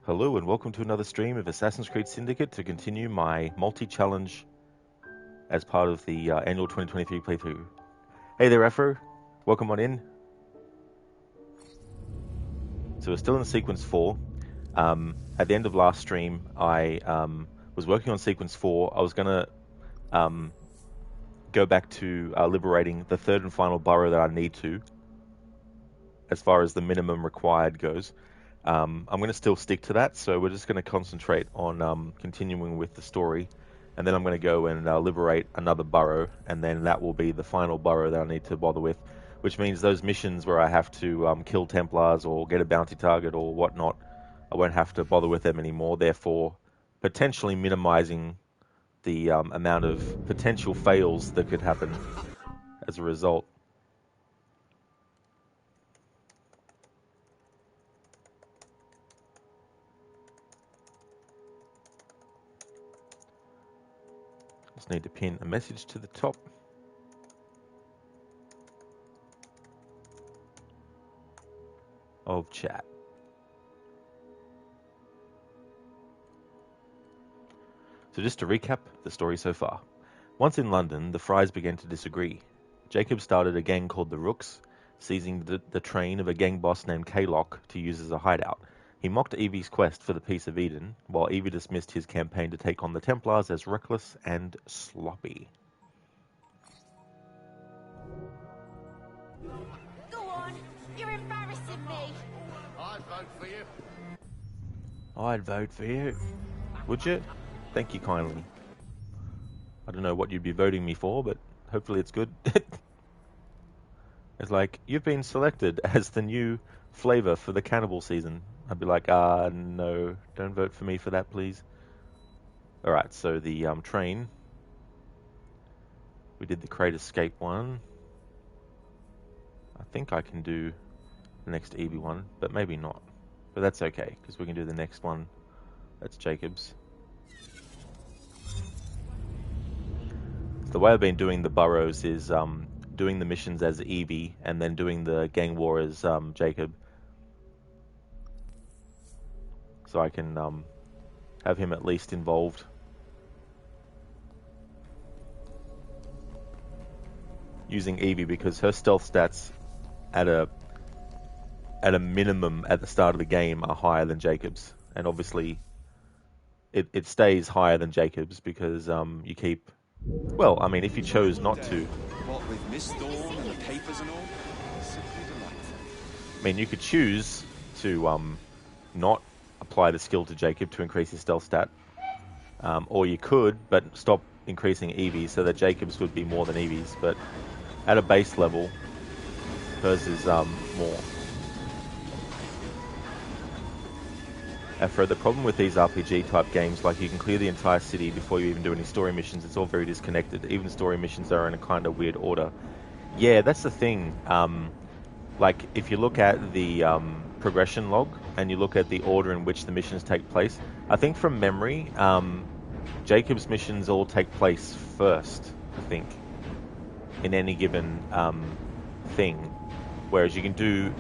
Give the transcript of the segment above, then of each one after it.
Hello and welcome to another stream of Assassin's Creed Syndicate to continue my multi-challenge as part of the annual 2023 playthrough. Hey there, Afro. Welcome on in. So we're still in sequence 4. At the end of last stream, I was working on sequence 4. I was going to go back to liberating the third and final burrow that I need to, as far as the minimum required goes. I'm going to still stick to that, so we're just going to concentrate on continuing with the story, and then I'm going to go and liberate another burrow, and then that will be the final burrow that I need to bother with, which means those missions where I have to kill Templars or get a bounty target or whatnot, I won't have to bother with them anymore, therefore potentially minimizing the amount of potential fails that could happen as a result. Just need to pin a message to the top. Of chat. So just to recap the story so far. Once in London, the Fries began to disagree. Jacob started a gang called the Rooks, seizing the train of a gang boss named K-Lock to use as a hideout. He mocked Evie's quest for the Peace of Eden, while Evie dismissed his campaign to take on the Templars as reckless and sloppy. Go on, you're embarrassing me. I'd vote for you. I'd vote for you. Would you? Thank you kindly. I don't know what you'd be voting me for, but hopefully it's good. It's like, you've been selected as the new flavor for the cannibal season. I'd be like, no, don't vote for me for that, please. Alright, so the train. We did the crate escape one. I think I can do the next Evie one, but maybe not. But that's okay, because we can do the next one. That's Jacob's. So the way I've been doing the burrows is doing the missions as Evie and then doing the gang war as Jacob. So I can have him at least involved. Using Evie because her stealth stats at a minimum at the start of the game are higher than Jacob's. And obviously it stays higher than Jacob's because you keep... Well, I mean, if you chose not to... What with Miss Thorne and the papers and all? Simply delightful. I mean, you could choose to not apply the skill to Jacob to increase his stealth stat. Or you could, but stop increasing Evie's so that Jacob's would be more than Evie's. But at a base level, hers is more. Afro, the problem with these RPG type games, like you can clear the entire city before you even do any story missions, it's all very disconnected. Even story missions are in a kind of weird order. Yeah, that's the thing. Like, if you look at the progression log, and you look at the order in which the missions take place, I think from memory, Jacob's missions all take place first, I think, in any given thing. Whereas you can do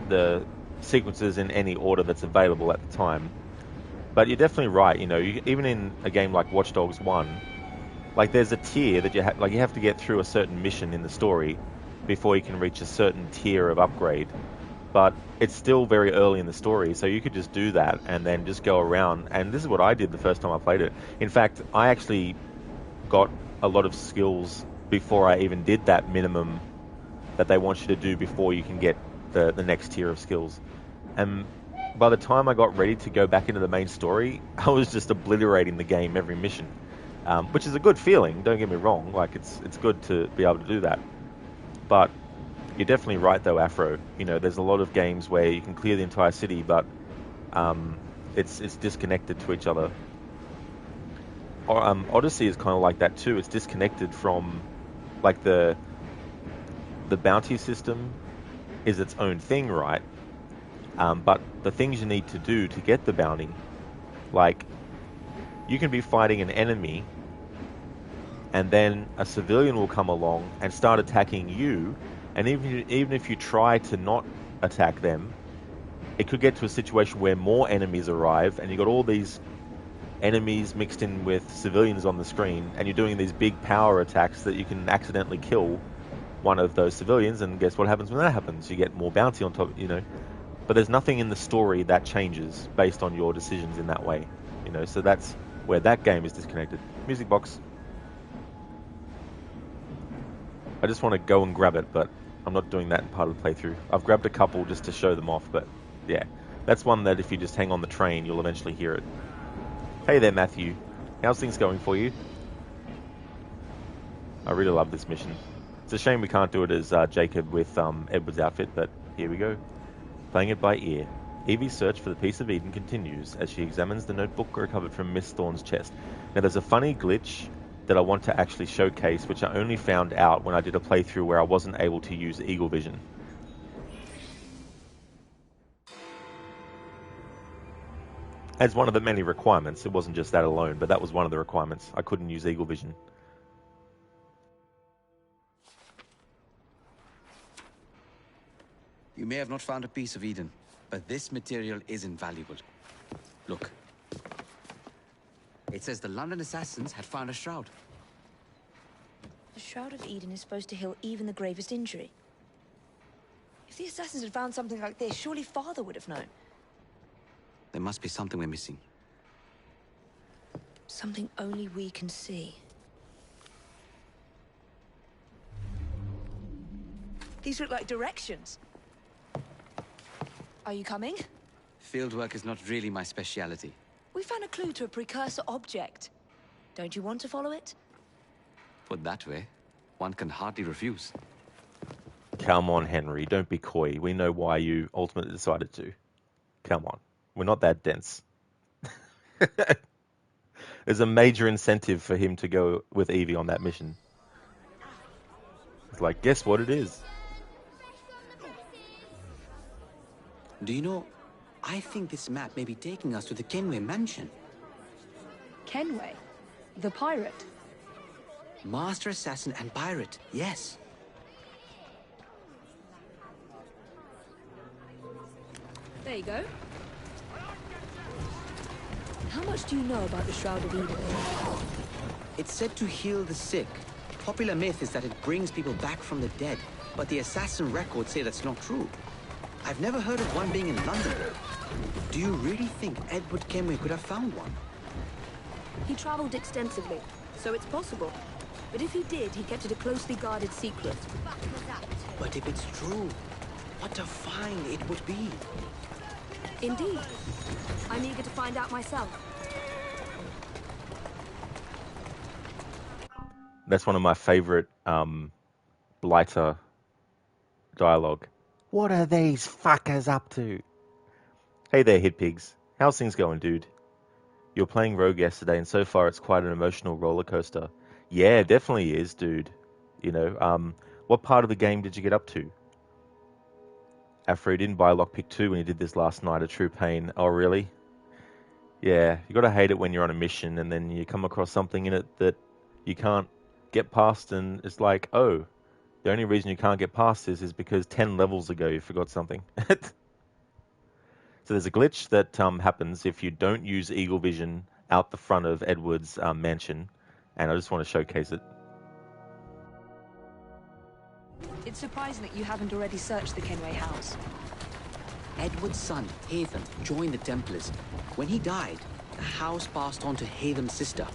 the sequences in any order that's available at the time. But you're definitely right, you know, even in a game like Watch Dogs 1, like there's a tier that you have to get through a certain mission in the story before you can reach a certain tier of upgrade. But it's still very early in the story, so you could just do that and then just go around. And this is what I did the first time I played it. In fact, I actually got a lot of skills before I even did that minimum that they want you to do before you can get the next tier of skills. And by the time I got ready to go back into the main story, I was just obliterating the game every mission, which is a good feeling, don't get me wrong. Like, it's good to be able to do that. But you're definitely right though, Afro. You know, there's a lot of games where you can clear the entire city, but it's disconnected to each other. Odyssey is kind of like that too. It's disconnected from, like, the bounty system is its own thing, right? But the things you need to do to get the bounty, like, you can be fighting an enemy and then a civilian will come along and start attacking you, and even if you try to not attack them, it could get to a situation where more enemies arrive, and you got all these enemies mixed in with civilians on the screen, and you're doing these big power attacks that you can accidentally kill one of those civilians, and guess what happens when that happens? You get more bounty on top, you know. But there's nothing in the story that changes based on your decisions in that way, you know. So that's where that game is disconnected. Music box. I just want to go and grab it, but I'm not doing that in part of the playthrough. I've grabbed a couple just to show them off, but yeah. That's one that if you just hang on the train, you'll eventually hear it. Hey there, Matthew. How's things going for you? I really love this mission. It's a shame we can't do it as Jacob with Edward's outfit, but here we go. Playing it by ear. Evie's search for the piece of Eden continues as she examines the notebook recovered from Miss Thorne's chest. Now there's a funny glitch that I want to actually showcase, which I only found out when I did a playthrough where I wasn't able to use Eagle Vision. As one of the many requirements, it wasn't just that alone, but that was one of the requirements. I couldn't use Eagle Vision. You may have not found a piece of Eden, but this material is invaluable. Look. It says the London assassins had found a shroud. The Shroud of Eden is supposed to heal even the gravest injury. If the assassins had found something like this, surely Father would have known. There must be something we're missing. Something only we can see. These look like directions. Are you coming? Fieldwork is not really my speciality. We found a clue to a precursor object. Don't you want to follow it? Put that way, one can hardly refuse. Come on, Henry, don't be coy. We know why you ultimately decided to. Come on. We're not that dense. There's a major incentive for him to go with Evie on that mission. It's like, guess what it is? Do you know, I think this map may be taking us to the Kenway mansion. Kenway? The pirate? Master assassin and pirate, yes. There you go. How much do you know about the Shroud of Eden? It's said to heal the sick. Popular myth is that it brings people back from the dead, but the assassin records say that's not true. I've never heard of one being in London. Do you really think Edward Kenway could have found one? He traveled extensively, so it's possible. But if he did, he kept it a closely guarded secret. But if it's true, what a find it would be. Indeed. I'm eager to find out myself. That's one of my favorite Blighter dialogue. What are these fuckers up to? Hey there, hit pigs. How's things going, dude? You were playing Rogue yesterday, and so far it's quite an emotional roller coaster. Yeah, it definitely is, dude. You know, what part of the game did you get up to? Afro, you didn't buy Lockpick 2 when you did this last night. A true pain. Oh, really? Yeah, you gotta hate it when you're on a mission and then you come across something in it that you can't get past, and it's like, oh, the only reason you can't get past this is because 10 levels ago you forgot something. So there's a glitch that happens if you don't use Eagle Vision out the front of Edward's mansion, and I just want to showcase it. It's surprising that you haven't already searched the Kenway house. Edward's son, Hatham, joined the Templars. When he died, the house passed on to Hatham's sister.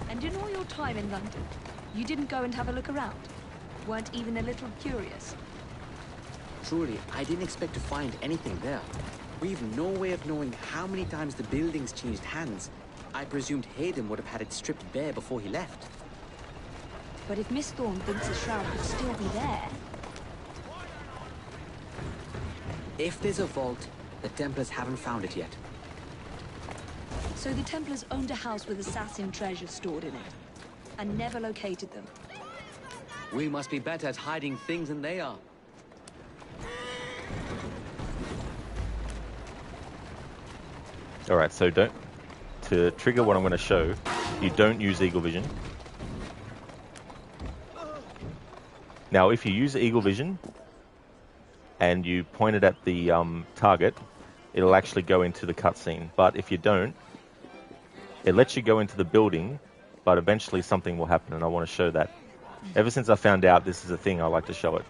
And in all your time in London, you didn't go and have a look around? Weren't even a little curious? Truly, I didn't expect to find anything there. We've no way of knowing how many times the buildings changed hands. I presumed Hatham would have had it stripped bare before he left. But if Miss Thorne thinks the shroud could still be there... If there's a vault, the Templars haven't found it yet. So the Templars owned a house with assassin treasure stored in it, and never located them. We must be better at hiding things than they are. Alright, so to trigger what I'm going to show, you don't use Eagle Vision. Now, if you use Eagle Vision, and you point it at the target, it'll actually go into the cutscene. But if you don't, it lets you go into the building, but eventually something will happen, and I want to show that. Ever since I found out this is a thing, I like to show it.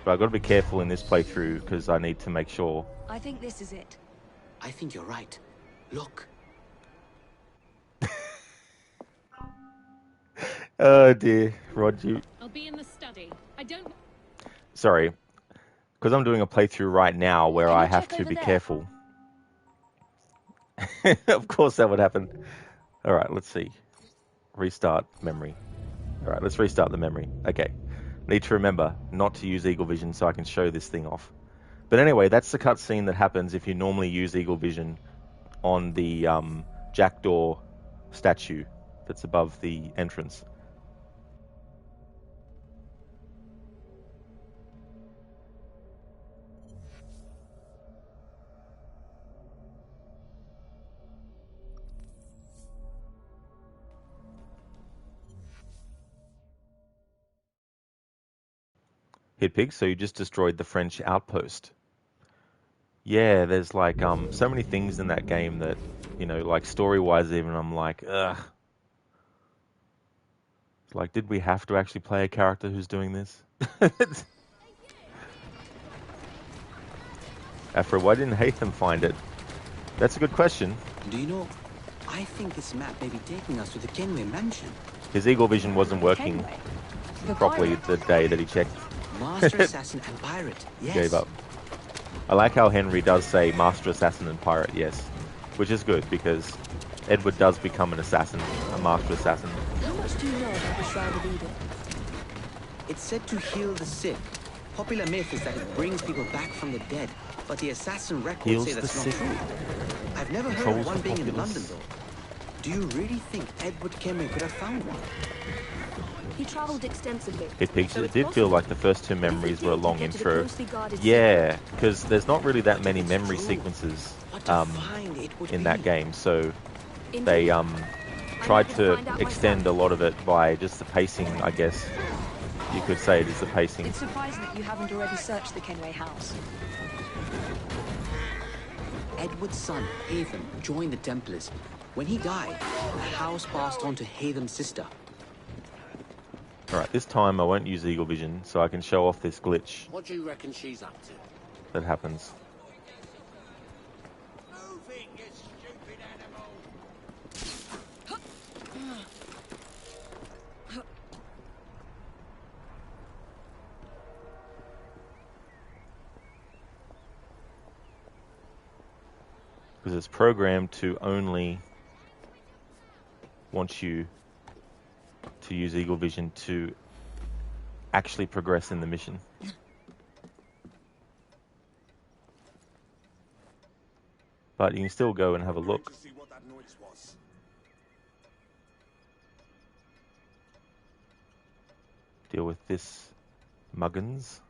But I've got to be careful in this playthrough because I need to make sure. I think this is it. I think you're right. Look. Oh dear, Rod, you... I'll be in the study. I don't... Sorry, because I'm doing a playthrough right now where Can you I have check to over be there? careful. Of course that would happen. Alright, let's see. Restart memory. Alright, let's restart the memory. Okay. Need to remember not to use Eagle Vision so I can show this thing off. But anyway, that's the cutscene that happens if you normally use Eagle Vision on the jackdaw statue that's above the entrance. Hit pig, so you just destroyed the French outpost. Yeah, there's like so many things in that game that, you know, like story-wise even, I'm like, ugh. It's like, did we have to actually play a character who's doing this? Afro, why didn't Hatham find it? That's a good question. Do you know, I think this map may be taking us to the Kenway mansion. His Eagle Vision wasn't working properly the day that he checked. Master Assassin and Pirate, yes. Gave up. I like how Henry does say Master Assassin and Pirate, yes. Which is good, because Edward does become an assassin, a Master Assassin. How much do you know about the Shroud of Eden? It's said to heal the sick. Popular myth is that it brings people back from the dead, but the assassin records Heals say the that's not sick. true. I've never heard Controls of one the being in populace. London, though. Do you really think Edward Kenway could have found one? He travelled extensively. Hit pigs. So It it's did feel possible. like the first two memories were a long Get to the intro. closely guarded Yeah, because there's not really that many memory True. sequences What a find it would in be. that game, so Indeed. they tried I to find out extend a myself. lot of it by just the pacing, I guess. You could say it is the pacing. It's surprising that you haven't already searched the Kenway house. Edward's son, Hatham, joined the Templars. When he died, the house passed on to Hatham's sister. Alright, this time I won't use Eagle Vision, so I can show off this glitch What do you reckon she's up to? that happens. Moving, you stupid animal! Because it's programmed to only want you to use Eagle Vision to actually progress in the mission. But you can still go and have a look. To see what that noise was. Deal with this Muggins.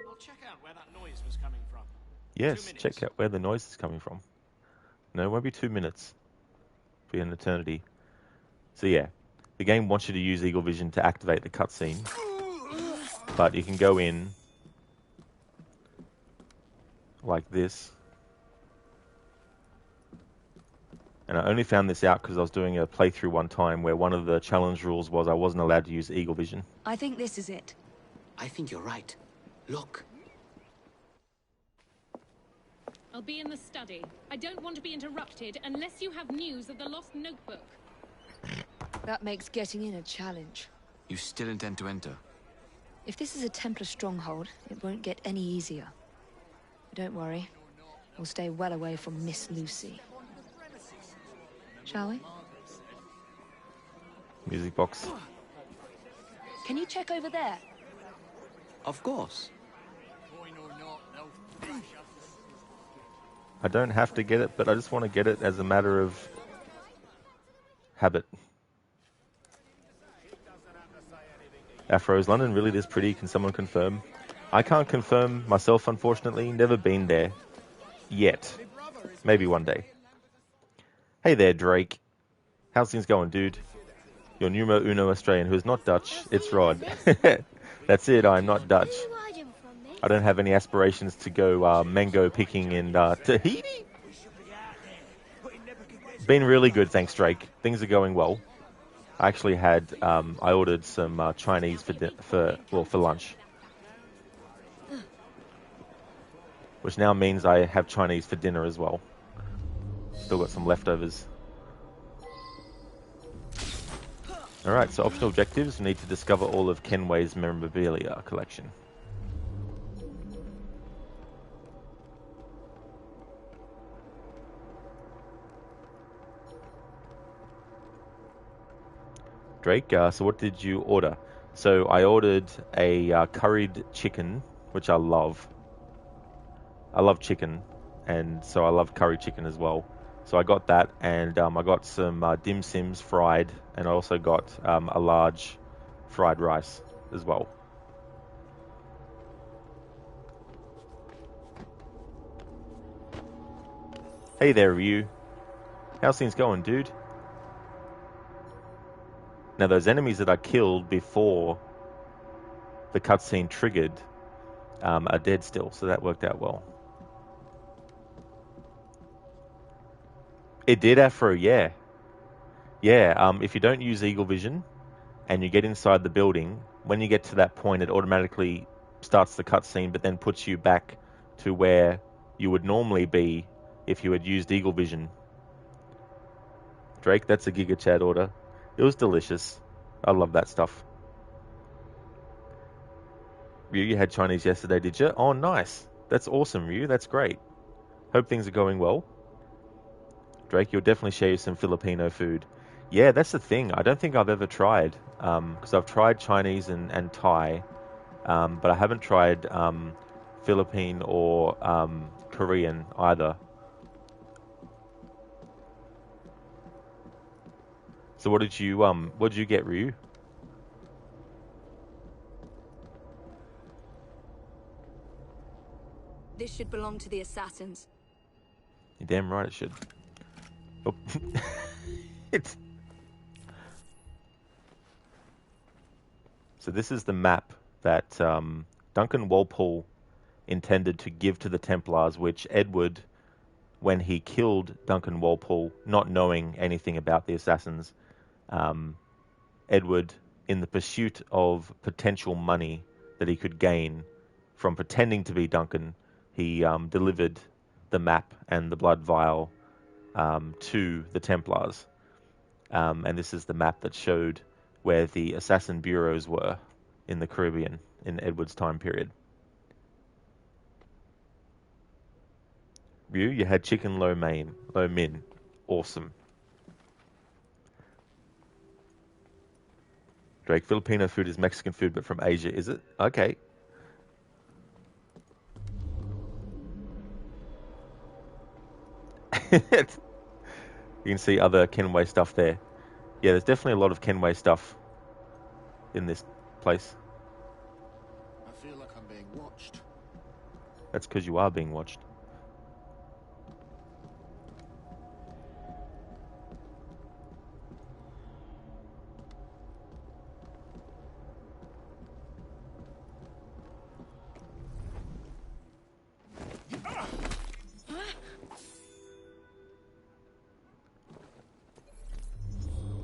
I'll check out where that noise was coming from. Yes, 2 minutes. check out where the noise is coming from. No, it won't be 2 minutes. It'll be an eternity. So yeah, the game wants you to use Eagle Vision to activate the cutscene. But you can go in like this. And I only found this out because I was doing a playthrough one time where one of the challenge rules was I wasn't allowed to use Eagle Vision. I think this is it. I think you're right. Look. I'll be in the study. I don't want to be interrupted unless you have news of the lost notebook. That makes getting in a challenge. You still intend to enter? If this is a Templar stronghold, it won't get any easier. But don't worry. We'll stay well away from Miss Lucy. Shall we? Music box. Can you check over there? Of course. I don't have to get it, but I just want to get it as a matter of habit. Afro, is London really this pretty? Can someone confirm? I can't confirm myself, unfortunately. Never been there. Yet. Maybe one day. Hey there, Drake. How's things going, dude? Your numero uno Australian who is not Dutch. It's Rod. That's it, I'm not Dutch. I don't have any aspirations to go mango picking in Tahiti. Been really good, thanks, Drake. Things are going well. I actually had, I ordered some Chinese for lunch. Which now means I have Chinese for dinner as well. Still got some leftovers. Alright, so optional objectives. We need to discover all of Kenway's memorabilia collection. Drake, so what did you order? So I ordered a curried chicken, which I love. I love chicken, and so I love curry chicken as well. So I got that, and I got some dim sims fried, and I also got a large fried rice as well. Hey there, Ryu. How's things going, dude? Now, those enemies that I killed before the cutscene triggered are dead still, so that worked out well. It did, Afro, yeah. Yeah, if you don't use Eagle Vision and you get inside the building, when you get to that point, it automatically starts the cutscene, but then puts you back to where you would normally be if you had used Eagle Vision. Drake, that's a Giga Chad order. It was delicious. I love that stuff. Ryu, you had Chinese yesterday, did you? Oh, nice. That's awesome, Ryu. That's great. Hope things are going well. Drake, you'll definitely share you some Filipino food. Yeah, that's the thing. I don't think I've ever tried, because I've tried Chinese and Thai, but I haven't tried Philippine or Korean either. So what did you get, Ryu? This should belong to the assassins. You're damn right it should. Oh. So this is the map that Duncan Walpole intended to give to the Templars, which Edward, when he killed Duncan Walpole, not knowing anything about the assassins, Edward, in the pursuit of potential money that he could gain from pretending to be Duncan, he delivered the map and the blood vial to the Templars. And this is the map that showed where the assassin bureaus were in the Caribbean in Edward's time period. Ryu, you had chicken lo mein. Awesome. Drake, Filipino food is Mexican food, but from Asia, is it? Okay. You can see other Kenway stuff there. Yeah, there's definitely a lot of Kenway stuff in this place. I feel like I'm being watched. That's because you are being watched.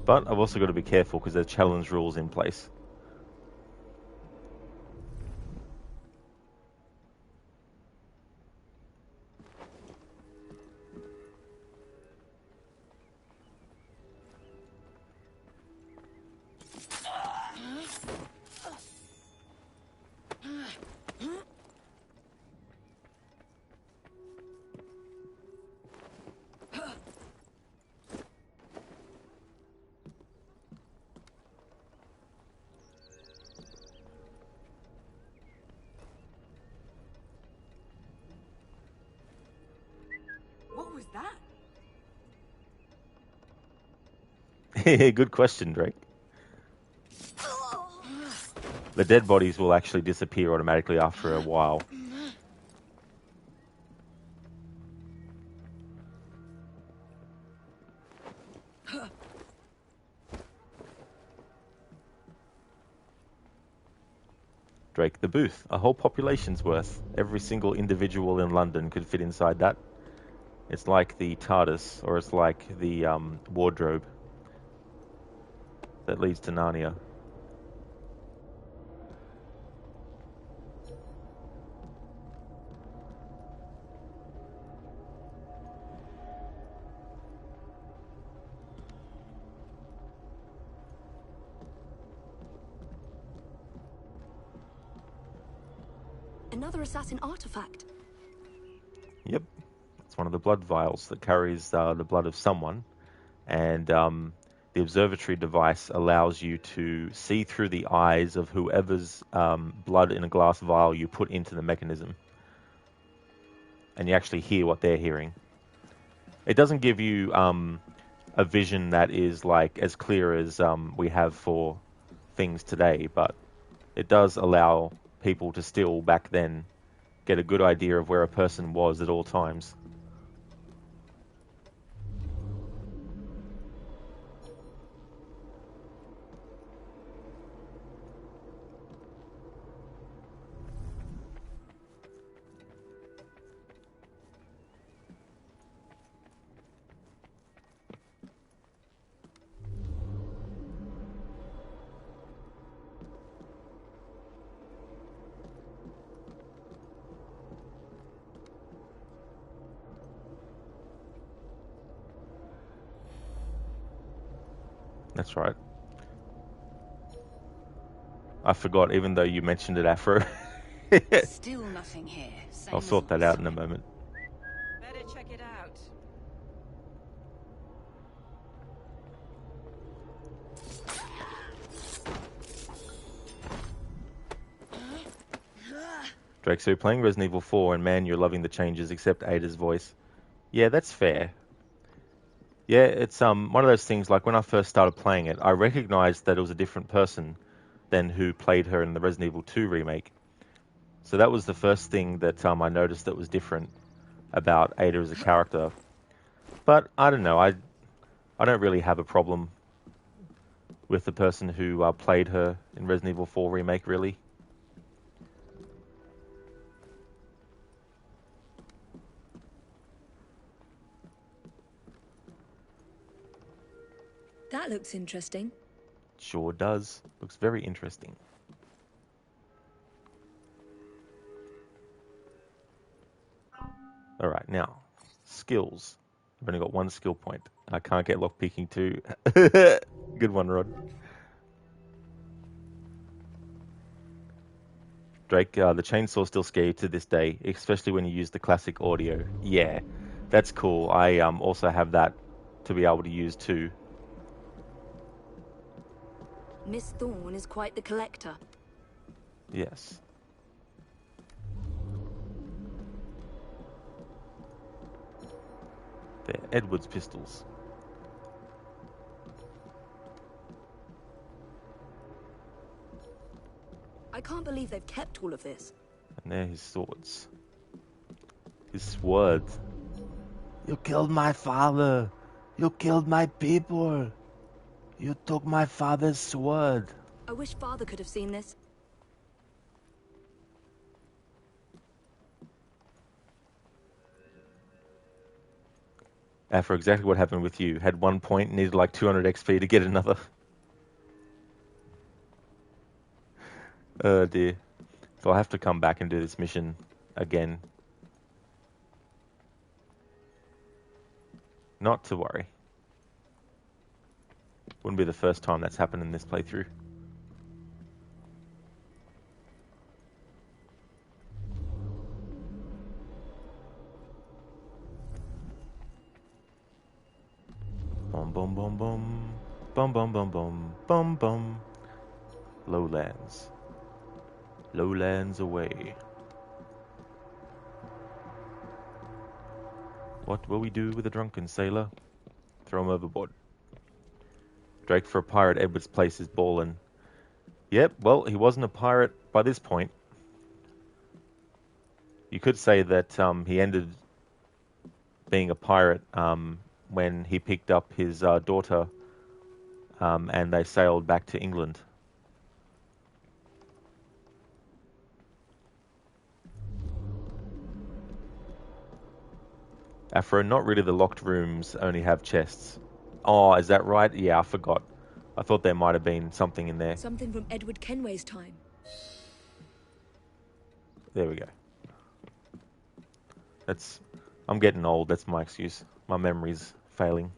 But I've also got to be careful because there's challenge rules in place. What was that? Good question, Drake. The dead bodies will actually disappear automatically after a while. Drake, the booth. A whole population's worth. Every single individual in London could fit inside that. It's like the TARDIS, or it's like the wardrobe that leads to Narnia. Another assassin artifact. Yep. It's one of the blood vials that carries the blood of someone. And the observatory device allows you to see through the eyes of whoever's blood in a glass vial you put into the mechanism. And you actually hear what they're hearing. It doesn't give you a vision that is like as clear as we have for things today, but it does allow people to still, back then, get a good idea of where a person was at all times. That's right. I forgot, even though you mentioned it, Afro. Still nothing here. Same I'll as sort that last out in a time. moment. Better check it out. Drake, so you're playing Resident Evil 4, and man, you're loving the changes, except Ada's voice. Yeah, that's fair. Yeah, it's one of those things, like when I first started playing it, I recognized that it was a different person than who played her in the Resident Evil 2 remake. So that was the first thing that I noticed that was different about Ada as a character. But I don't know, I don't really have a problem with the person who played her in Resident Evil 4 remake, really. That looks interesting. Sure does. Looks very interesting. Alright, now, skills. I've only got one skill point. I can't get lockpicking too. Good one, Rod. Drake, the chainsaw still scare you to this day, especially when you use the classic audio. Yeah, that's cool. I also have that to be able to use too. Miss Thorne is quite the collector. Yes. They're Edwards pistols. I can't believe they've kept all of this. And they're his swords. His sword. You killed my father. You killed my people. You took my father's sword. I wish Father could have seen this. After exactly what happened with you. Had 1 point, needed like 200 XP to get another. Oh dear. So I'll have to come back and do this mission again. Not to worry. Wouldn't be the first time that's happened in this playthrough. Bum bum bum bum. Bum bum bum bum. Bum bum. Lowlands. Lowlands away. What will we do with a drunken sailor? Throw him overboard. Drake, for a pirate, Edward's place is ballin'. Yep, well, he wasn't a pirate by this point. You could say that he ended being a pirate when he picked up his daughter and they sailed back to England. Afro, not really, the locked rooms only have chests. Oh, is that right? Yeah, I forgot. I thought there might have been something in there. Something from Edward Kenway's time. There we go. I'm getting old, that's my excuse. My memory's failing.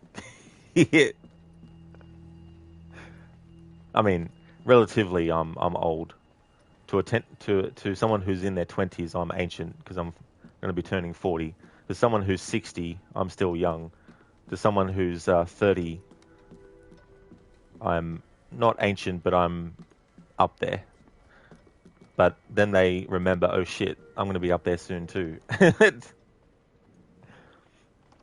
I mean, relatively, I'm old. To someone who's in their 20s, I'm ancient because I'm going to be turning 40. To someone who's 60, I'm still young. To someone who's 30, I'm not ancient, but I'm up there. But then they remember, oh shit, I'm going to be up there soon too.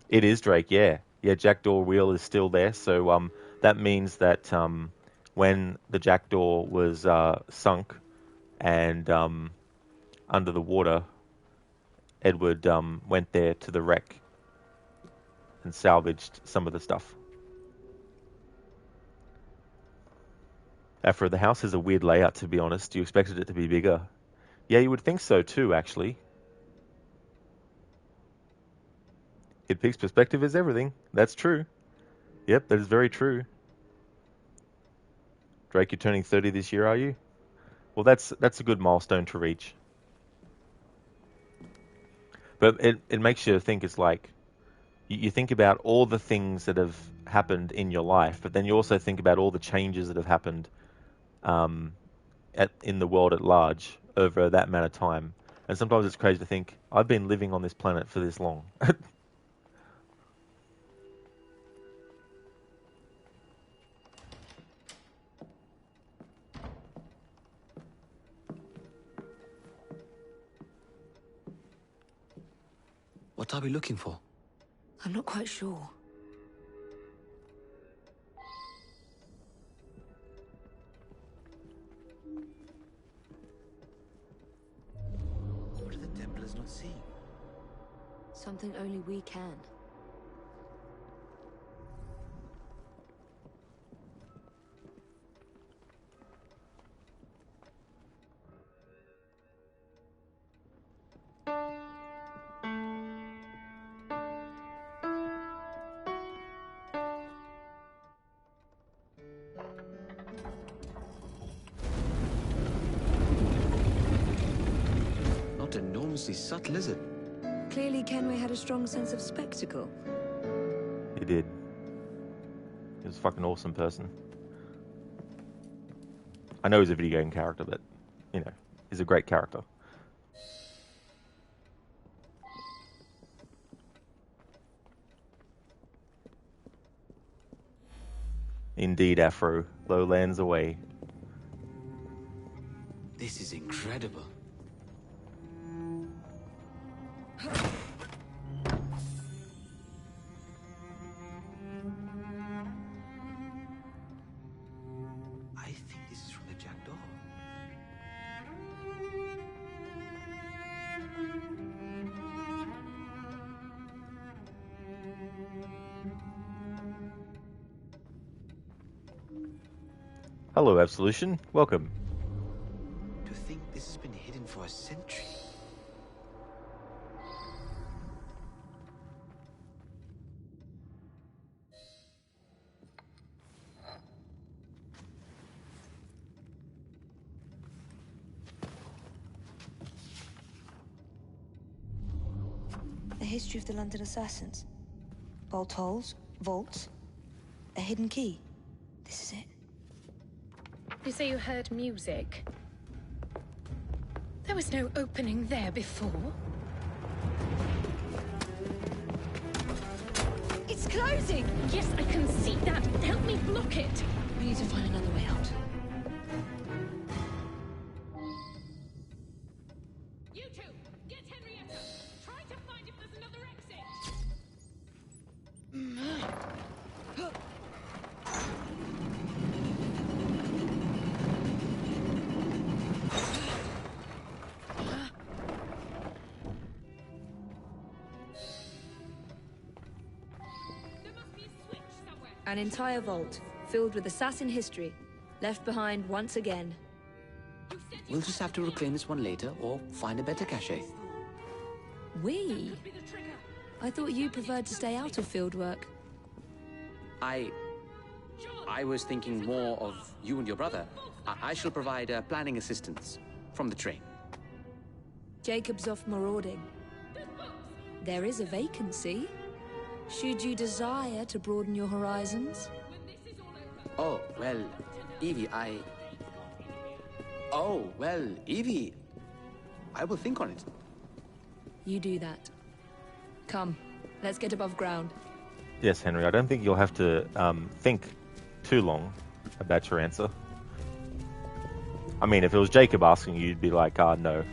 It is Drake, yeah. Yeah, Jackdaw Wheel is still there, so that means that when the Jackdaw was sunk and under the water, Edward went there to the wreck and salvaged some of the stuff. Afro, the house has a weird layout, to be honest. You expected it to be bigger. Yeah, you would think so too, actually. It Peak's perspective is everything. That's true. Yep, that is very true. Drake, you're turning 30 this year, are you? Well, that's a good milestone to reach. But it makes you think. It's like you think about all the things that have happened in your life, but then you also think about all the changes that have happened in the world at large over that amount of time. And sometimes it's crazy to think, I've been living on this planet for this long. What are we looking for? I'm not quite sure. What are the Templars not seeing? Something only we can. Not enormously subtle, is it? Clearly Kenway had a strong sense of spectacle. He did. He was a fucking awesome person. I know he's a video game character, but, you know, he's a great character. Indeed, Afro. Lowlands away. This is incredible. I think this is from the Jackdaw. Hello, Absolution. Welcome. To think this has been hidden for a century. The history of the London assassins. Bolt holes, vaults, a hidden key. This is it. You say you heard music. There was no opening there before. It's closing! Yes, I can see that. Help me block it. We need to find another way out. You two, get Henrietta. Try to find if there's another exit. An entire vault, filled with assassin history, left behind once again. We'll just have to reclaim this one later, or find a better cache. We? I thought you preferred to stay out of field work. I was thinking more of you and your brother. I shall provide planning assistance from the train. Jacob's off marauding. There is a vacancy. Should you desire to broaden your horizons? Oh, well, Evie, I will think on it. You do that. Come, let's get above ground. Yes, Henry, I don't think you'll have to think too long about your answer. I mean, if it was Jacob asking you, you'd be like, no,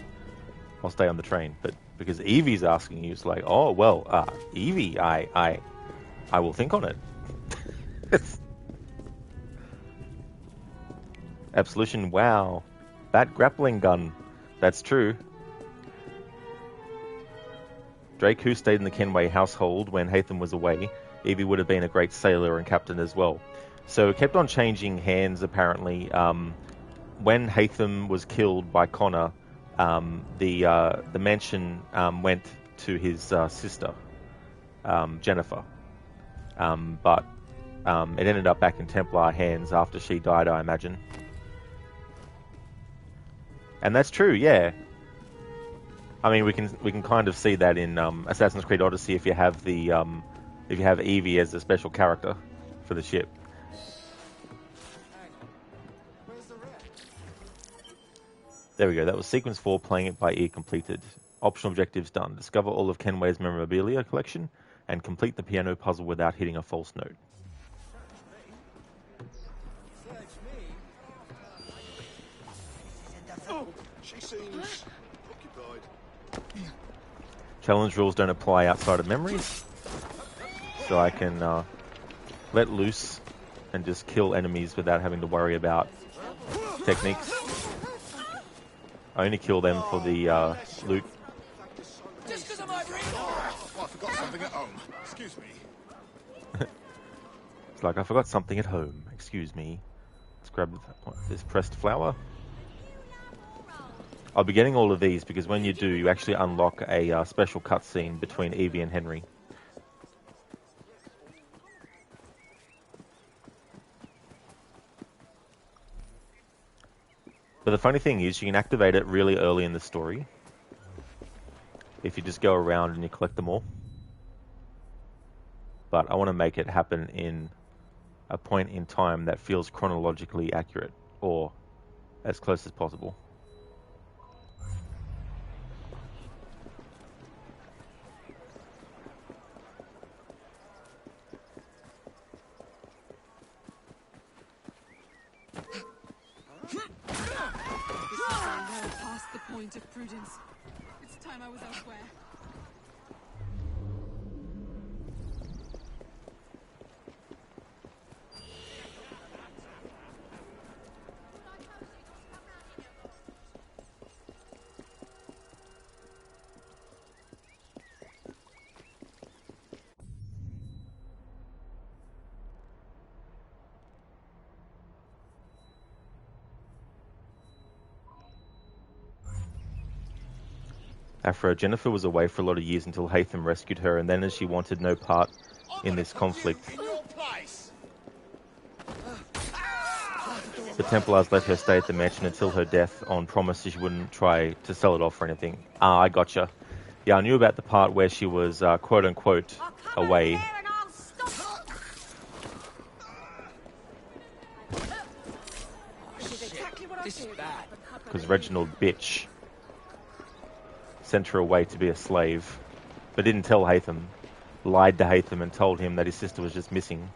I'll stay on the train. But because Evie's asking you, it's like, oh, well, Evie, I will think on it. Absolution, wow. Bat grappling gun. That's true. Drake, who stayed in the Kenway household when Haytham was away, Evie would have been a great sailor and captain as well. So it kept on changing hands, apparently. When Haytham was killed by Connor, the mansion went to his sister, Jennifer. But it ended up back in Templar hands after she died, I imagine. And that's true, yeah. I mean, we can kind of see that in Assassin's Creed Odyssey if you have the if you have Evie as a special character for the ship. There we go. That was sequence 4, playing it by ear completed. Optional objectives done. Discover all of Kenway's memorabilia collection and complete the piano puzzle without hitting a false note. She seems occupied. Challenge rules don't apply outside of memories, so I can let loose and just kill enemies without having to worry about techniques. I only kill them for the loot. Just because I'm over here. Oh, I forgot something at home. Excuse me. It's like, I forgot something at home. Excuse me. Let's grab this pressed flower. I'll be getting all of these because when you do, you actually unlock a special cutscene between Evie and Henry. But the funny thing is, you can activate it really early in the story if you just go around and you collect them all. But I want to make it happen in a point in time that feels chronologically accurate, or as close as possible. Past the point of prudence. It's time I was elsewhere. Afro, Jennifer was away for a lot of years until Haytham rescued her, and then as she wanted no part in this conflict, the Templars let her stay at the mansion until her death on promise she wouldn't try to sell it off or anything. Ah, I gotcha. Yeah, I knew about the part where she was quote-unquote away. Because Reginald bitch sent her away to be a slave, but didn't tell Haytham, lied to Haytham and told him that his sister was just missing.